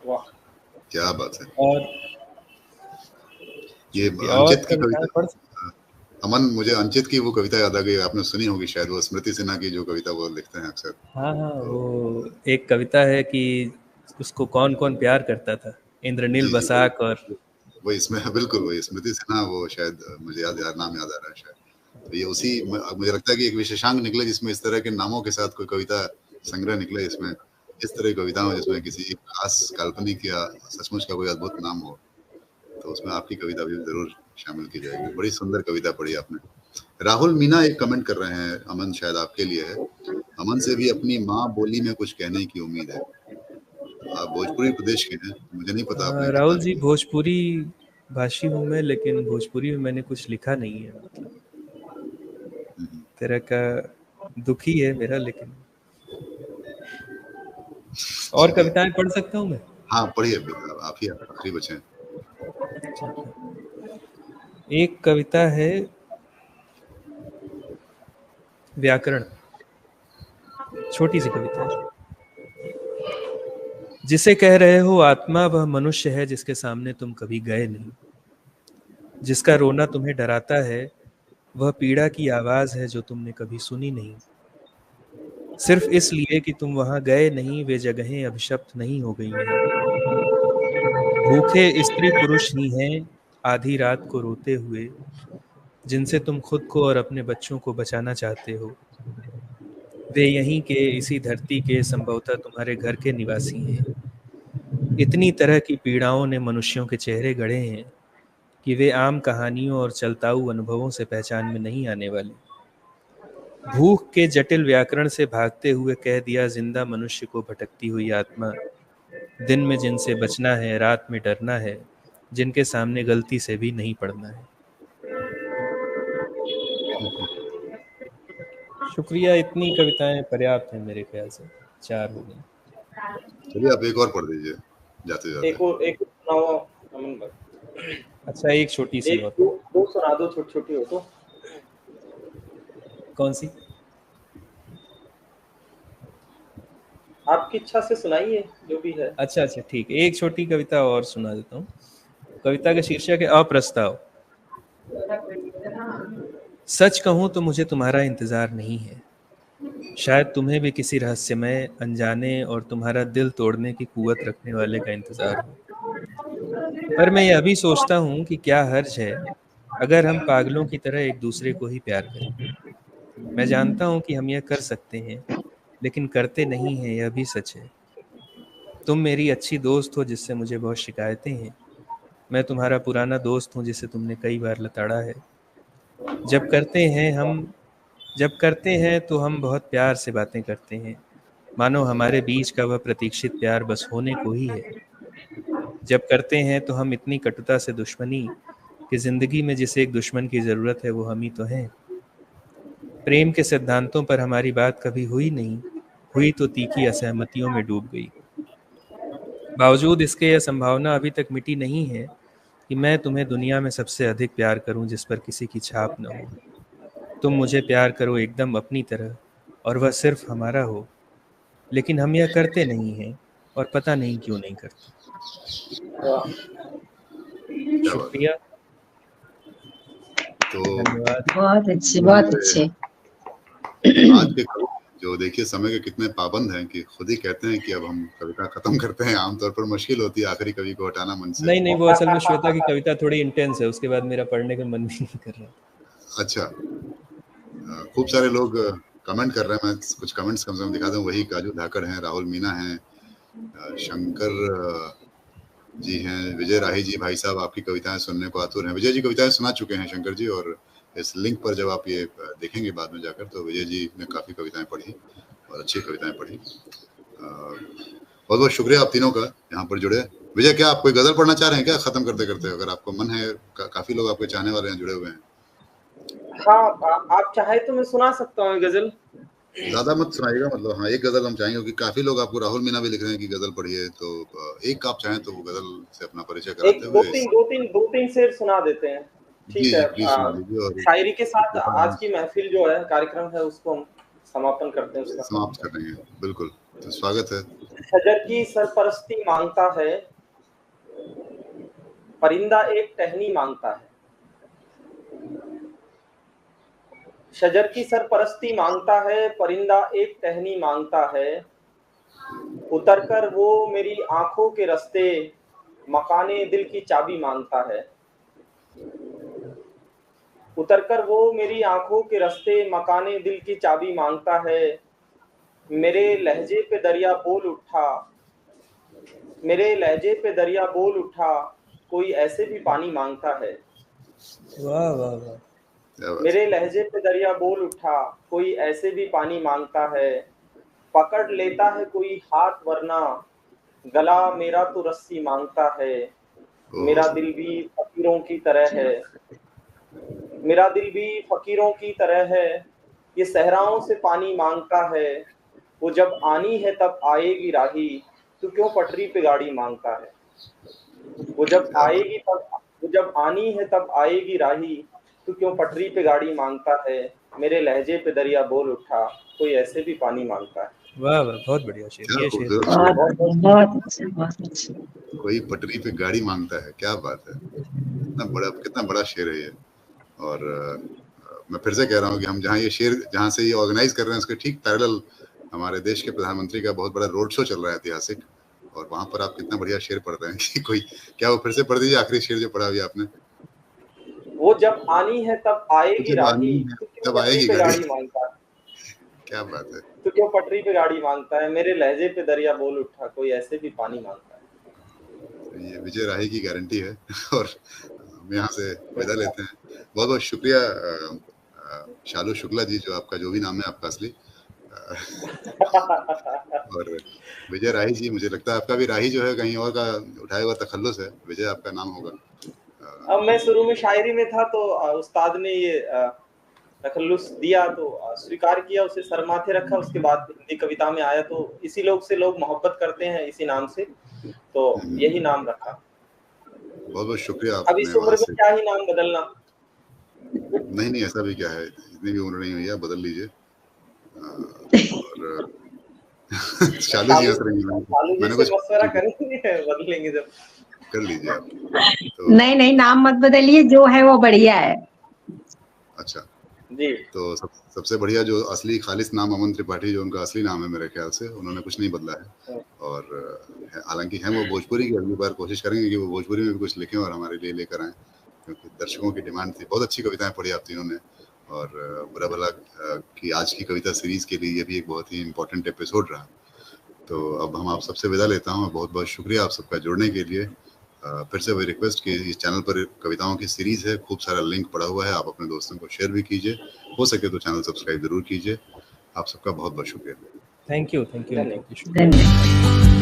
वाह, क्या बात है। और ये अंचित की कविता, अमन, मुझे अंचित की वो कविता याद आ गई, आपने सुनी होगी शायद, वो स्मृति सिन्हा की जो कविता वो लिखते हैं अक्सर। हाँ, वो एक कविता है कि उसको कौन कौन प्यार करता था, इंद्रनील बसाक। और वो इसमें बिल्कुल वही स्मृति सिन्हा, वो शायद मुझे नाम याद आ रहा है शायद। तो ये उसी, मुझे लगता है कि एक विशेषांक निकले जिसमें इस तरह के नामों के साथ कोई कविता संग्रह निकले, इसमें इस तरह की कविताओं जिसमें किसी खास काल्पनिक या सचमुच का कोई अद्भुत नाम हो, तो उसमें आपकी कविता भी जरूर शामिल की जाएगी। बड़ी सुंदर कविता पढ़ी आपने। राहुल मीना एक कमेंट कर रहे हैं, अमन शायद आपके लिए है। अमन से भी अपनी माँ बोली में कुछ कहने की उम्मीद है। आप भोजपुरी प्रदेश के हैं, मुझे नहीं पता आपने। राहुल जी, भोजपुरी भाषी हूँ मैं, लेकिन भोजपुरी में मैंने कुछ लिखा नहीं है। मतलब तरह का दुखी है मेरा, लेकिन और कविताएं पढ़ सकता हूँ मैं? हाँ पढ़िए, आप ही आखिरी बचे हैं। एक कविता है व्याकरण, छोटी सी कविता है। जिसे कह रहे हो आत्मा, वह मनुष्य है जिसके सामने तुम कभी गए नहीं। जिसका रोना तुम्हें डराता है, वह पीड़ा की आवाज है जो तुमने कभी सुनी नहीं। सिर्फ इसलिए कि तुम वहां गए नहीं, वे जगहें अभिशप्त नहीं हो गई हैं। भूखे स्त्री पुरुष ही हैं आधी रात को रोते हुए, जिनसे तुम खुद को और अपने बच्चों को बचाना चाहते हो। वे यहीं के, इसी धरती के, संभवतः तुम्हारे घर के निवासी हैं। इतनी तरह की पीड़ाओं ने मनुष्यों के चेहरे गढ़े हैं कि वे आम कहानियों और चलताऊ अनुभवों से पहचान में नहीं आने वाली। भूख के जटिल व्याकरण से भागते हुए कह दिया जिंदा मनुष्य को भटकती हुई आत्मा, दिन में जिनसे बचना है, रात में डरना है, जिनके सामने गलती से भी नहीं पड़ना है। शुक्रिया, इतनी कविताएं पर्याप्त हैं मेरे ख्याल से, 4 हो गई। चलिए आप एक और पढ़ दीजिए जाते जाते। एक सुनाओ अमन भाई। अच्छा, एक छोटी सी और। दो सुना दो, छोटी छोटी हो तो। कौन सी? आपकी इच्छा से सुनाइए, जो भी है। अच्छा ठीक है, एक छोटी कविता और सुना देता हूँ। कविता का शीर्षक है अप्रस्ताव। सच कहूं तो मुझे तुम्हारा इंतजार नहीं है। शायद तुम्हें भी किसी रहस्यमय, अनजाने और तुम्हारा दिल तोड़ने की कुव्वत रखने वाले का इंतज़ार हो। पर मैं यह भी सोचता हूँ कि क्या हर्ज है अगर हम पागलों की तरह एक दूसरे को ही प्यार करें। मैं जानता हूँ कि हम यह कर सकते हैं, लेकिन करते नहीं हैं, यह भी सच है। तुम मेरी अच्छी दोस्त हो जिससे मुझे बहुत शिकायतें हैं। मैं तुम्हारा पुराना दोस्त हूँ जिसे तुमने कई बार लताड़ा है। जब करते हैं तो हम बहुत प्यार से बातें करते हैं, मानो हमारे बीच का वह प्रतीक्षित प्यार बस होने को ही है। जब करते हैं तो हम इतनी कटुता से दुश्मनी कि जिंदगी में जिसे एक दुश्मन की ज़रूरत है वो हम ही तो हैं। प्रेम के सिद्धांतों पर हमारी बात कभी हुई नहीं, हुई तो तीखी असहमतियों में डूब गई। बावजूद इसके यह संभावना अभी तक मिटी नहीं है कि मैं तुम्हें दुनिया में सबसे अधिक प्यार करूं जिस पर किसी की छाप न हो। तुम मुझे प्यार करो एकदम अपनी तरह, और वह सिर्फ हमारा हो। लेकिन हम यह करते नहीं हैं, और पता नहीं क्यों नहीं करते। क्या बात है। शुक्रिया, तो धन्यवाद। बहुत अच्छे, बहुत अच्छे। आज के कवि जो देखिए समय के कितने पाबंद हैं कि खुद ही कहते हैं कि अब हम कविता खत्म करते हैं। आमतौर पर मुश्किल होती है आखिरी कवि को हटाना मन से। नहीं, वो असल में श्वेता की कविता थोड़ी इंटेंस है, उसके बाद मेरा पढ़ने का मन भी नहीं कर रहा। अच्छा, खूब सारे लोग कमेंट कर रहे हैं। मैं कुछ कमेंट्स कम से कम दिखा दूं। वही काजू धाकड़ हैं, राहुल मीना हैं, शंकर जी हैं, विजय राही जी। भाई साहब आपकी कविताएं सुनने को आतुर हैं। विजय जी कविताएं सुना चुके हैं शंकर जी, और इस लिंक पर जब आप ये देखेंगे बाद में जाकर तो विजय जी ने काफ़ी कविताएं पढ़ी और अच्छी कविताएं पढ़ी। बहुत बहुत शुक्रिया आप तीनों का यहाँ पर जुड़े। विजय, क्या आप कोई गजल पढ़ना चाह रहे हैं क्या खत्म करते करते? अगर आपको मन है, काफी लोग आपके चाहने वाले हैं, जुड़े हुए हैं। हाँ, आप चाहे तो मैं सुना सकता हूँ गजल। ज्यादा मत सुनाइएगा, मतलब हाँ, एक गजल हम चाहेंगे, क्योंकि काफी लोग आपको, राहुल मीना भी लिख रहे हैं कि गजल पढ़िए, तो एक आप चाहें तो वो गजल से अपना परिचय कराते हुए दो तीन शेर सुना देते हैं। ठीक है, प्लीज सुना दीजिए। और शायरी के साथ आज की महफिल जो है, कार्यक्रम है, उसको हम समापन करते हैं, उसका समाप्त कर रहे हैं। बिल्कुल, तो स्वागत है। शजर की सरपरस्ती मांगता है, परिंदा एक टहनी मांगता है। शजर की सरपरस्ती मांगता है, परिंदा एक टहनी मांगता है। उतरकर वो मेरी आंखों के रास्ते, मकाने दिल की चाबी मांगता है। उतरकर वो मेरी आंखों के रास्ते, मकाने दिल की चाबी मांगता है। मेरे लहजे पे दरिया बोल उठा, मेरे लहजे पे दरिया बोल उठा, कोई ऐसे भी पानी मांगता है। वाह वाह वाह। मेरे लहजे पे दरिया बोल उठा, कोई ऐसे भी पानी मांगता है। पकड़ लेता है कोई हाथ, वरना गला मेरा तो रस्सी मांगता है। मेरा दिल भी फकीरों की तरह है, मेरा दिल भी फकीरों की तरह है। ये सहराओं से पानी मांगता है। वो जब आनी है तब आएगी राही, तू क्यों पटरी पे गाड़ी मांगता है। वो जब आनी है तब आएगी राही, तू क्यों पटरी पे गाड़ी मांगता है। मेरे लहजे पे दरिया बोल उठा, कोई ऐसे भी पानी मांगता है। वाह वाह, बहुत बढ़िया शेर। ये शेर बहुत अच्छा। कोई पटरी पे गाड़ी मांगता है, क्या बात है। कितना बड़ा शेर है ये। और मैं फिर से कह रहा हूँ कि हम जहाँ से ये ऑर्गेनाइज कर रहे हैं, उसके ठीक पैरेलल हमारे देश के प्रधानमंत्री का बहुत बड़ा रोड शो चल रहा है ऐतिहासिक, और वहां पर आप कितना बढ़िया शेर पढ़ रहे हैं कि कोई, क्या वो फिर से पढ़ दीजिए आखिरी शेर जो पढ़ा अभी आपने। वो जब आनी है तब आएगी राही, तब आएगी गाड़ी मांगता है। क्या बात है। तो क्यों पटरी पे गाड़ी मांगता है। मेरे लहजे पे दरिया बोल उठा, कोई ऐसे भी पानी मांगता है। ये विजय राही की गारंटी है। और हम यहाँ से विदा लेते हैं। बहुत बहुत शुक्रिया शालू शुक्ला जी, जो आपका जो भी नाम है आपका असली, और विजय राही जी, मुझे लगता है आपका भी राही जो है कहीं और का उठाया हुआ तखल्लुस है। विजय आपका नाम होगा। अब मैं शुरू में शायरी में था तो उस्ताद ने ये तखल्लुस दिया तो स्वीकार किया, उसे सर माथे रखा। उसके बाद हिंदी कविता में आया तो इसी लोग से लोग मोहब्बत करते हैं, इसी नाम से, तो यही नाम रखा। बहुत बहुत शुक्रिया। अब इस उम्र में क्या ही नाम बदलना। नहीं, ऐसा भी क्या है, इतनी भी उम्र नहीं हुई है, बदल लीजिए। और शालू जी हंस रही हैं, मैंने कुछ मशवरा करेंगे, बदलेंगे जब। कर लीजिए आप। तो नहीं नाम मत बदलिए, जो है वो बढ़िया है। अच्छा, जी। तो सबसे बढ़िया जो असली खालिस नाम अमन त्रिपाठी, जो उनका असली नाम है मेरे ख्याल से, उन्होंने कुछ नहीं बदला है। और हालांकि हैं वो भोजपुरी की, अगली बार कोशिश करेंगे कि वो भोजपुरी में भी कुछ लिखें और हमारे लिए लेकर आएँ, क्योंकि दर्शकों की डिमांड थी। बहुत अच्छी कविताएं पढ़ी आप तीनों ने, और बुरा भला की आज की कविता सीरीज के लिए ये भी एक बहुत ही इम्पोर्टेंट एपिसोड रहा। तो अब हम आप सबसे विदा लेता हूँ। बहुत बहुत शुक्रिया आप सबका जुड़ने के लिए। फिर से वही रिक्वेस्ट कि इस चैनल पर कविताओं की सीरीज है, खूब सारा लिंक पड़ा हुआ है, आप अपने दोस्तों को शेयर भी कीजिए, हो सके तो चैनल सब्सक्राइब जरूर कीजिए। आप सबका बहुत बहुत शुक्रिया। Thank you. धन्यवाद।